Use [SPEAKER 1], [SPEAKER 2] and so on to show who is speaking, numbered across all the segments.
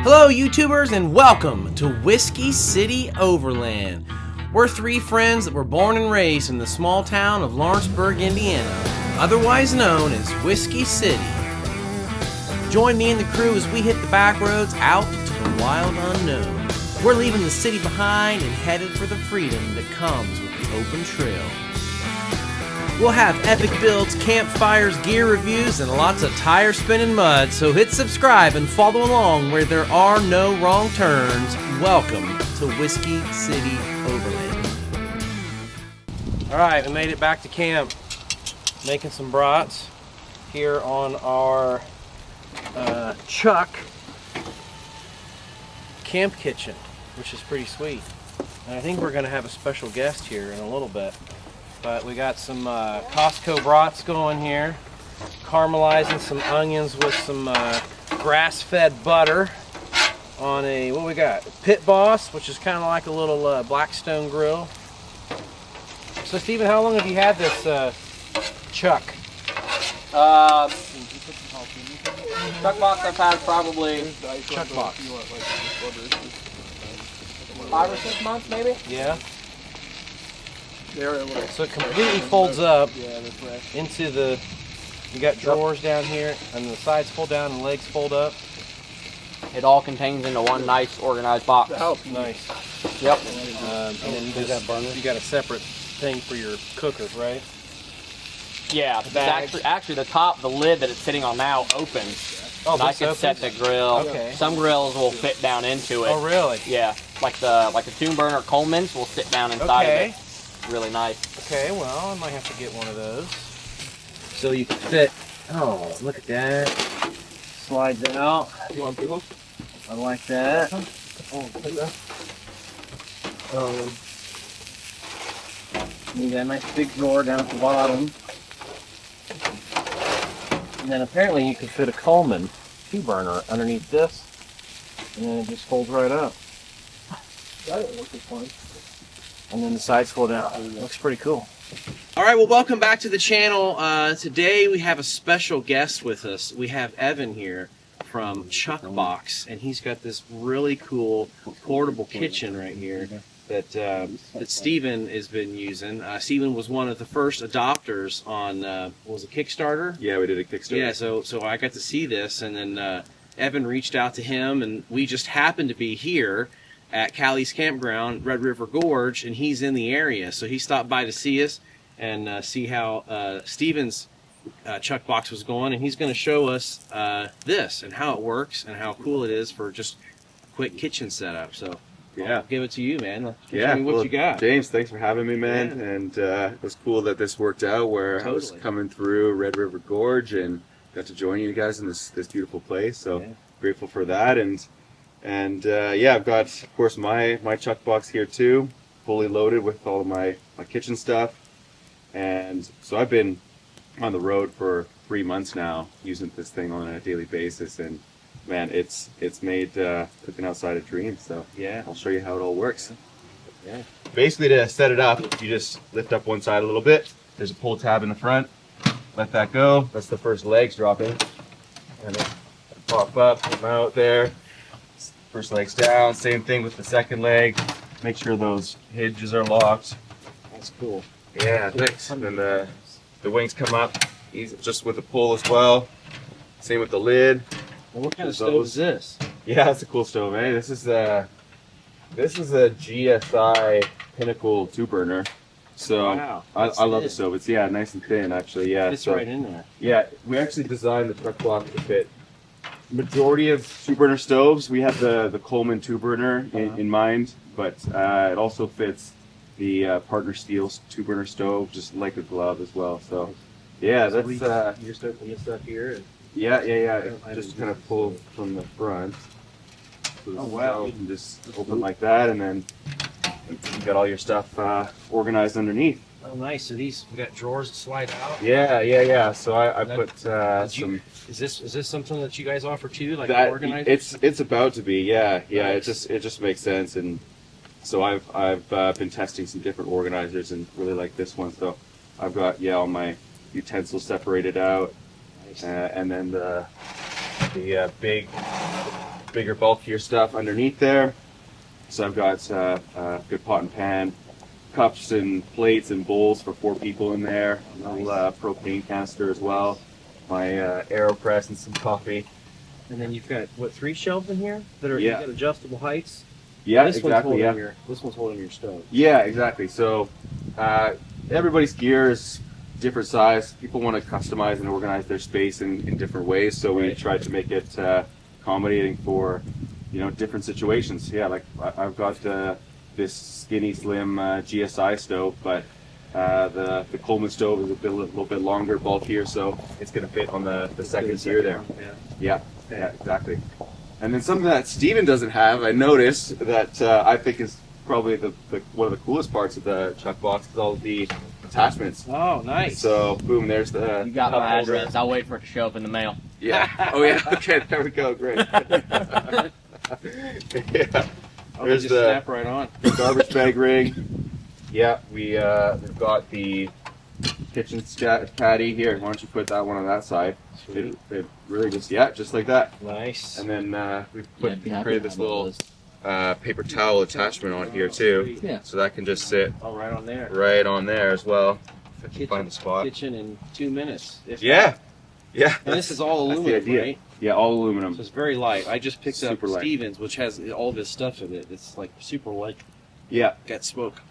[SPEAKER 1] Hello YouTubers and welcome to Whiskey City, Overland. We're three friends that were born and raised in the small town of Lawrenceburg, Indiana, otherwise known as Whiskey City. Join me and the crew as we hit the back roads out to the wild unknown. We're leaving the city behind and headed for the freedom that comes with the open trail. We'll have epic builds, campfires, gear reviews, and lots of tire spinning mud, so hit subscribe and follow along where there are no wrong turns. Welcome to Whiskey City, Overland. Alright, we made it back to camp, making some brats here on our Chuk camp kitchen, which is pretty sweet. And I think we're going to have a special guest here in a little bit. But we got some Costco brats going here, caramelizing some onions with some grass-fed butter on a, what we got? Pit Boss, which is kind of like a little Blackstone grill. So Steven, how long have you had this Chuk?
[SPEAKER 2] Chuk Box I've had probably
[SPEAKER 1] Chuk Box.
[SPEAKER 2] 5 or 6 months maybe?
[SPEAKER 1] Yeah. So it completely folds up into the, you got drawers down here, and the sides fold down and legs fold up.
[SPEAKER 2] It all contains into one nice organized box.
[SPEAKER 1] Nice.
[SPEAKER 2] Yep.
[SPEAKER 1] And then you got a separate thing for your cookers, right?
[SPEAKER 2] Yeah, it's actually the top, the lid that it's sitting on now opens.
[SPEAKER 1] Oh,
[SPEAKER 2] and I can set the grill.
[SPEAKER 1] Okay.
[SPEAKER 2] Some grills will fit down into it.
[SPEAKER 1] Oh, really?
[SPEAKER 2] Yeah, like the Tomb Burner Coleman's will sit down inside of it. Really nice.
[SPEAKER 1] Okay, well, I might have to get one of those. So you can fit, oh, look at that. Slides out.
[SPEAKER 2] You want people?
[SPEAKER 1] I like that. You got a nice big drawer down at the bottom. And then apparently you could fit a Coleman 2-burner underneath this. And then it just folds right up.
[SPEAKER 2] That looks fun.
[SPEAKER 1] And then the sides fold out. Looks pretty cool. All right, well, welcome back to the channel. Today we have a special guest with us. We have Evan here from Chuk Box, and he's got this really cool portable kitchen right here that Steven has been using. Steven was one of the first adopters on, what was it, Kickstarter?
[SPEAKER 3] Yeah, we did a Kickstarter.
[SPEAKER 1] Yeah, so I got to see this, and then Evan reached out to him, and we just happened to be here at Callie's Campground, Red River Gorge, and he's in the area. So he stopped by to see us and see how Steven's Chuk Box was going, and he's going to show us this and how it works and how cool it is for just a quick kitchen setup. So
[SPEAKER 3] yeah,
[SPEAKER 1] I'll give it to you, man.
[SPEAKER 3] Yeah,
[SPEAKER 1] Show me what you got.
[SPEAKER 3] James, thanks for having me, man.
[SPEAKER 1] Yeah.
[SPEAKER 3] And it was cool that this worked out where I was coming through Red River Gorge and got to join you guys in this beautiful place. So grateful for that. And yeah, I've got, of course, my Chuk Box here too, fully loaded with all of my kitchen stuff. And so I've been on the road for 3 months now, using this thing on a daily basis. And man, it's made cooking outside a dream. So yeah, I'll show you how it all works.
[SPEAKER 1] Yeah.
[SPEAKER 3] Basically, to set it up, you just lift up one side a little bit. There's a pull tab in the front. Let that go. That's the first legs dropping. And then pop up, come out there. First leg's down. Same thing with the second leg. Make sure those hinges are locked.
[SPEAKER 1] That's cool.
[SPEAKER 3] Yeah, thanks. And then the wings come up, easy, just with a pull as well. Same with the lid.
[SPEAKER 1] Well, what kind of stove is this?
[SPEAKER 3] Yeah, that's a cool stove, eh? This is a GSI Pinnacle 2-burner. So
[SPEAKER 1] wow.
[SPEAKER 3] I love the stove. It's nice and thin actually. Yeah,
[SPEAKER 1] It's right in there.
[SPEAKER 3] Yeah, we actually designed the Chuk Box to fit majority of 2-burner stoves. We have the Coleman 2-burner in mind, but it also fits the Partner Steel 2-burner stove just like a glove as well. So yeah, that's
[SPEAKER 1] your stuff here. And
[SPEAKER 3] yeah. Just kind of pull from the front. So
[SPEAKER 1] oh wow!
[SPEAKER 3] You can just open like that, and then you got all your stuff organized underneath.
[SPEAKER 1] Oh, nice. So we got drawers to slide out.
[SPEAKER 3] Yeah. So I put some.
[SPEAKER 1] Is this something that you guys offer too, like
[SPEAKER 3] that
[SPEAKER 1] organizers?
[SPEAKER 3] it's about to be. Yeah.
[SPEAKER 1] Nice.
[SPEAKER 3] It just makes sense, and so I've been testing some different organizers and really like this one. So I've got all my utensils separated out, and then the big bigger, bulkier stuff underneath there. So I've got a good pot and pan, cups and plates and bowls for 4 people in there. A little propane canister as well. My AeroPress and some coffee.
[SPEAKER 1] And then you've got, what, 3 shelves in here that are
[SPEAKER 3] Yeah.
[SPEAKER 1] you've got adjustable heights?
[SPEAKER 3] Yeah,
[SPEAKER 1] this
[SPEAKER 3] exactly.
[SPEAKER 1] One's holding this one's holding your stove.
[SPEAKER 3] Yeah, exactly. So everybody's gear is different size. People want to customize and organize their space in different ways. So we tried to make it accommodating for, different situations. Yeah, like I've got this skinny, slim GSI stove, but the Coleman stove is a little bit longer, bulkier, so it's going to fit on the second tier there. Yeah, exactly. And then something that Steven doesn't have, I noticed that I think is probably one of the coolest parts of the Chuk Box is all the attachments.
[SPEAKER 1] Oh, nice.
[SPEAKER 3] So, boom, there's the...
[SPEAKER 2] You got my address. I'll wait for it to show up in the mail.
[SPEAKER 3] Yeah. Oh, yeah. Okay, there we go. Great. Yeah.
[SPEAKER 1] Oh,
[SPEAKER 3] There's
[SPEAKER 1] just snap right on.
[SPEAKER 3] garbage bag ring. Yeah, we've got the kitchen caddy here. Why don't you put that one on that side? It really just like that.
[SPEAKER 1] Nice.
[SPEAKER 3] And then we've created this little paper towel attachment on here too.
[SPEAKER 2] Yeah.
[SPEAKER 3] So that can just sit
[SPEAKER 1] right on there.
[SPEAKER 3] right on there as well. If I can
[SPEAKER 1] Kitchen,
[SPEAKER 3] find the spot.
[SPEAKER 1] Kitchen in 2 minutes.
[SPEAKER 3] Yeah. Yeah.
[SPEAKER 1] And this is all
[SPEAKER 3] That's the
[SPEAKER 1] aluminum,
[SPEAKER 3] idea.
[SPEAKER 1] right?
[SPEAKER 3] Yeah, all aluminum.
[SPEAKER 1] So it's very light. I just picked up
[SPEAKER 3] Super light.
[SPEAKER 1] Stevens, which has all this stuff in it. It's like super light.
[SPEAKER 3] Yeah.
[SPEAKER 1] Got smoke.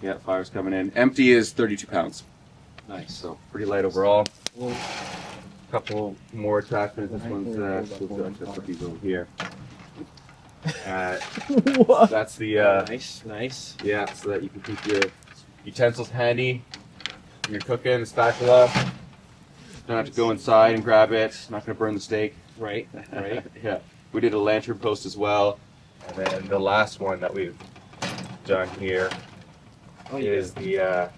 [SPEAKER 3] Yeah, fire's coming in. Empty is 32 pounds.
[SPEAKER 1] Nice.
[SPEAKER 3] So pretty light overall.
[SPEAKER 1] Well,
[SPEAKER 3] Couple more attachments. This one's just put these over here. That's the
[SPEAKER 1] nice.
[SPEAKER 3] yeah, so that you can keep your utensils handy when you're cooking. The spatula. Don't have to go inside and grab it. Not gonna burn the steak.
[SPEAKER 1] Right.
[SPEAKER 3] Yeah. We did a lantern post as well, and then the last one that we've done here is the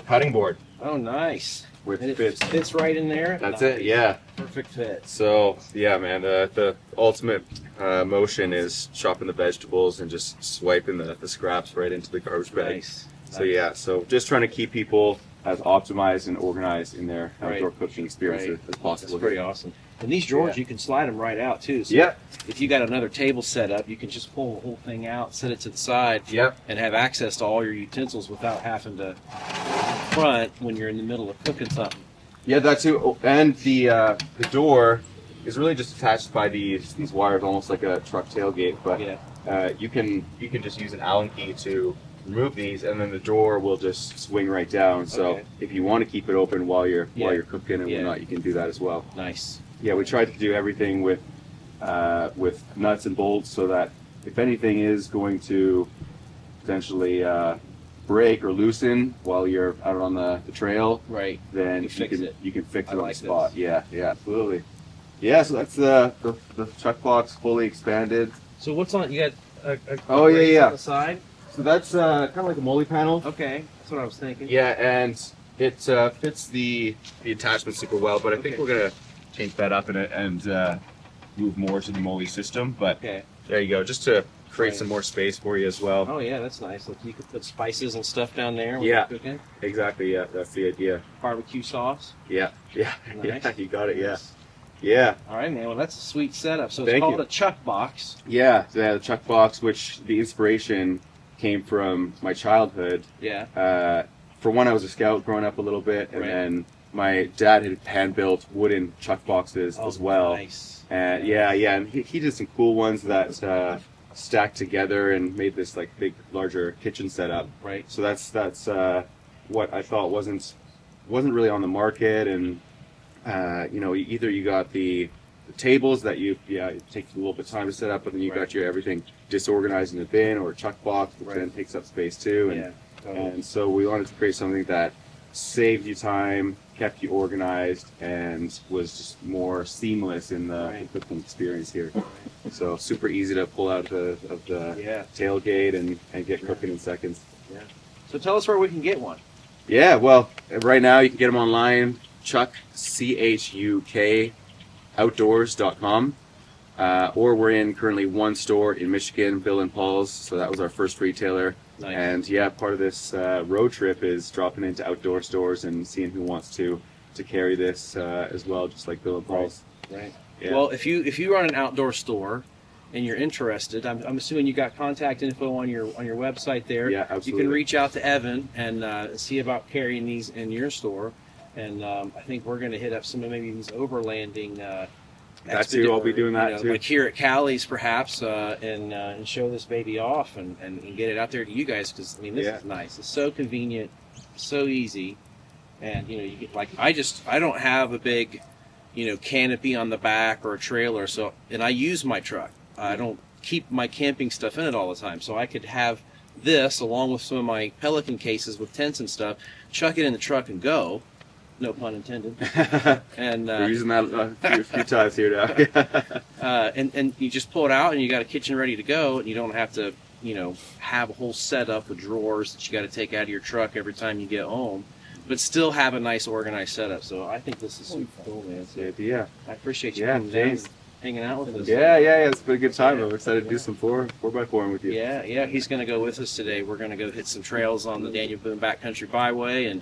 [SPEAKER 3] cutting board,
[SPEAKER 1] Oh, nice.
[SPEAKER 3] which
[SPEAKER 1] And it
[SPEAKER 3] fits.
[SPEAKER 1] fits right in there.
[SPEAKER 3] That's
[SPEAKER 1] Nice.
[SPEAKER 3] it. Yeah.
[SPEAKER 1] Perfect fit.
[SPEAKER 3] So yeah, man, the ultimate motion is chopping the vegetables and just swiping the scraps right into the garbage bag.
[SPEAKER 1] Nice.
[SPEAKER 3] So yeah, so just trying to keep people as optimized and organized in their outdoor
[SPEAKER 1] Right.
[SPEAKER 3] cooking experience
[SPEAKER 1] Right.
[SPEAKER 3] as possible.
[SPEAKER 1] That's pretty awesome. And these drawers,
[SPEAKER 3] Yeah.
[SPEAKER 1] you can slide them right out too. So
[SPEAKER 3] Yeah.
[SPEAKER 1] if you got another table set up, you can just pull the whole thing out, set it to the side,
[SPEAKER 3] Yep.
[SPEAKER 1] and have access to all your utensils without having to front when you're in the middle of cooking something.
[SPEAKER 3] Yeah, that too. Oh, and the door is really just attached by these wires, almost like a truck tailgate. But
[SPEAKER 1] Yeah.
[SPEAKER 3] you can just use an Allen key to remove these, and then the door will just swing right down. So
[SPEAKER 1] Okay.
[SPEAKER 3] if you want to keep it open while you're
[SPEAKER 1] Yeah.
[SPEAKER 3] cooking and
[SPEAKER 1] Yeah.
[SPEAKER 3] whatnot, you can do that as well.
[SPEAKER 1] Nice.
[SPEAKER 3] Yeah, we tried to do everything with nuts and bolts, so that if anything is going to potentially break or loosen while you're out on the trail,
[SPEAKER 1] Right.
[SPEAKER 3] then
[SPEAKER 1] You fix it.
[SPEAKER 3] you can fix
[SPEAKER 1] I
[SPEAKER 3] it on
[SPEAKER 1] like
[SPEAKER 3] the spot.
[SPEAKER 1] this.
[SPEAKER 3] Yeah, absolutely. Yeah, so that's the Chuk Box fully expanded.
[SPEAKER 1] So what's on? You got a
[SPEAKER 3] Oh, yeah,
[SPEAKER 1] brace
[SPEAKER 3] yeah.
[SPEAKER 1] on the side.
[SPEAKER 3] So that's kind of like a molly panel.
[SPEAKER 1] Okay, that's what I was thinking.
[SPEAKER 3] Yeah, and it fits the attachment super well, but I think
[SPEAKER 1] Okay.
[SPEAKER 3] we're gonna change that up and move more to the molly system. But
[SPEAKER 1] Okay.
[SPEAKER 3] there you go, just to create
[SPEAKER 1] Right.
[SPEAKER 3] some more space for you as well.
[SPEAKER 1] Oh yeah, that's nice. Like you could put spices and stuff down there when
[SPEAKER 3] Yeah.
[SPEAKER 1] you're cooking.
[SPEAKER 3] Exactly. Yeah, that's the idea.
[SPEAKER 1] Barbecue sauce.
[SPEAKER 3] Yeah.
[SPEAKER 1] Nice.
[SPEAKER 3] Yeah, you got it. Yeah.
[SPEAKER 1] Nice.
[SPEAKER 3] Yeah.
[SPEAKER 1] All right, man. Well, that's a sweet setup. So it's
[SPEAKER 3] Thank
[SPEAKER 1] called
[SPEAKER 3] you.
[SPEAKER 1] a Chuk Box.
[SPEAKER 3] Yeah, the Chuk Box, which the inspiration came from my childhood.
[SPEAKER 1] Yeah.
[SPEAKER 3] For one, I was a scout growing up a little bit, and
[SPEAKER 1] Right.
[SPEAKER 3] then my dad had hand-built wooden Chuk Boxes as well.
[SPEAKER 1] Nice.
[SPEAKER 3] And yeah, and he did some cool ones that stacked together and made this like big, larger kitchen setup.
[SPEAKER 1] Right.
[SPEAKER 3] So that's what I thought wasn't really on the market, and either you got the tables that it takes a little bit of time to set up, but then you
[SPEAKER 1] Right.
[SPEAKER 3] got your everything disorganized in a bin or a Chuk Box, which
[SPEAKER 1] Right.
[SPEAKER 3] then takes up space too. And,
[SPEAKER 1] Yeah. Totally.
[SPEAKER 3] and so we wanted to create something that saved you time, kept you organized, and was just more seamless in the
[SPEAKER 1] Right.
[SPEAKER 3] cooking experience here. So super easy to pull out of the
[SPEAKER 1] Yeah.
[SPEAKER 3] tailgate and get cooking in seconds.
[SPEAKER 1] So tell us where we can get one.
[SPEAKER 3] Yeah, well, right now you can get them online, Chuk, CHUK, outdoors.com. Or we're in currently one store in Michigan, Bill and Paul's. So that was our first retailer.
[SPEAKER 1] Nice.
[SPEAKER 3] And yeah, part of this road trip is dropping into outdoor stores and seeing who wants to carry this as well, just like Bill and Paul's.
[SPEAKER 1] Right.
[SPEAKER 3] Yeah.
[SPEAKER 1] Well, if you run an outdoor store, and you're interested, I'm assuming you got contact info on your website there.
[SPEAKER 3] Yeah, absolutely.
[SPEAKER 1] You can reach out to Evan and see about carrying these in your store. And I think we're going to hit up some of maybe these overlanding.
[SPEAKER 3] That's too. I'll be doing that too.
[SPEAKER 1] Like here at Callie's, perhaps, and show this baby off and get it out there to you guys, because I mean this is nice. It's so convenient, so easy, and you get like I don't have a big canopy on the back or a trailer, so and I use my truck. I don't keep my camping stuff in it all the time, so I could have this along with some of my Pelican cases with tents and stuff, chuck it in the truck and go. No pun intended. And
[SPEAKER 3] we're using that a few times here now.
[SPEAKER 1] And you just pull it out, and you got a kitchen ready to go, and you don't have to have a whole setup with drawers that you got to take out of your truck every time you get home, but still have a nice organized setup. So I think this is super cool, man.
[SPEAKER 3] That's the idea.
[SPEAKER 1] I appreciate you coming down and hanging out with us.
[SPEAKER 3] Yeah, it's been a good time. I'm excited to do some 4x4 with you.
[SPEAKER 1] Yeah, he's going to go with us today. We're going to go hit some trails on the Daniel Boone Backcountry Byway and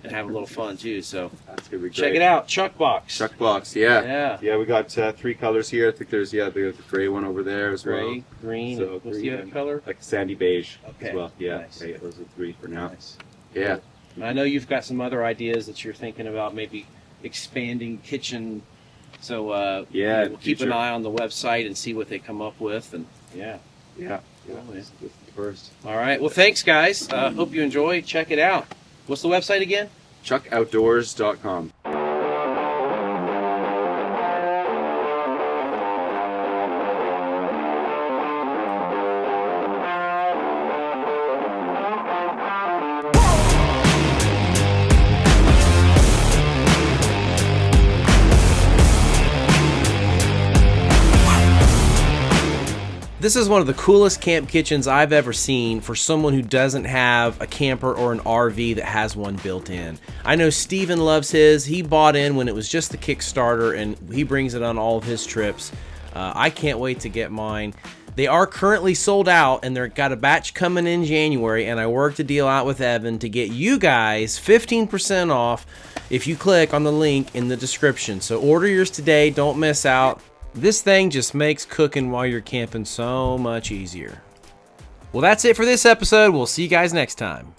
[SPEAKER 1] have a little fun too. So
[SPEAKER 3] that's going to be great.
[SPEAKER 1] Check it out, Chuk Box.
[SPEAKER 3] Chuk Box, yeah. We got 3 colors here. I think there's the gray one over there as well.
[SPEAKER 1] Gray, green, so what's the other color?
[SPEAKER 3] Like sandy beige as well. Yeah,
[SPEAKER 1] nice.
[SPEAKER 3] Okay, those are 3 for now.
[SPEAKER 1] Nice.
[SPEAKER 3] Yeah.
[SPEAKER 1] I know you've got some other ideas that you're thinking about, maybe expanding kitchen. So we'll keep an eye on the website and see what they come up with, and
[SPEAKER 3] This is the first.
[SPEAKER 1] All right. Well, thanks, guys. Hope you enjoy. Check it out. What's the website again?
[SPEAKER 3] chuckoutdoors.com.
[SPEAKER 1] This is one of the coolest camp kitchens I've ever seen for someone who doesn't have a camper or an RV that has one built in. I know Steven loves his. He bought in when it was just the Kickstarter, and he brings it on all of his trips. I can't wait to get mine. They are currently sold out, and they've got a batch coming in January, and I worked a deal out with Evan to get you guys 15% off if you click on the link in the description. So order yours today. Don't miss out. This thing just makes cooking while you're camping so much easier. Well, that's it for this episode. We'll see you guys next time.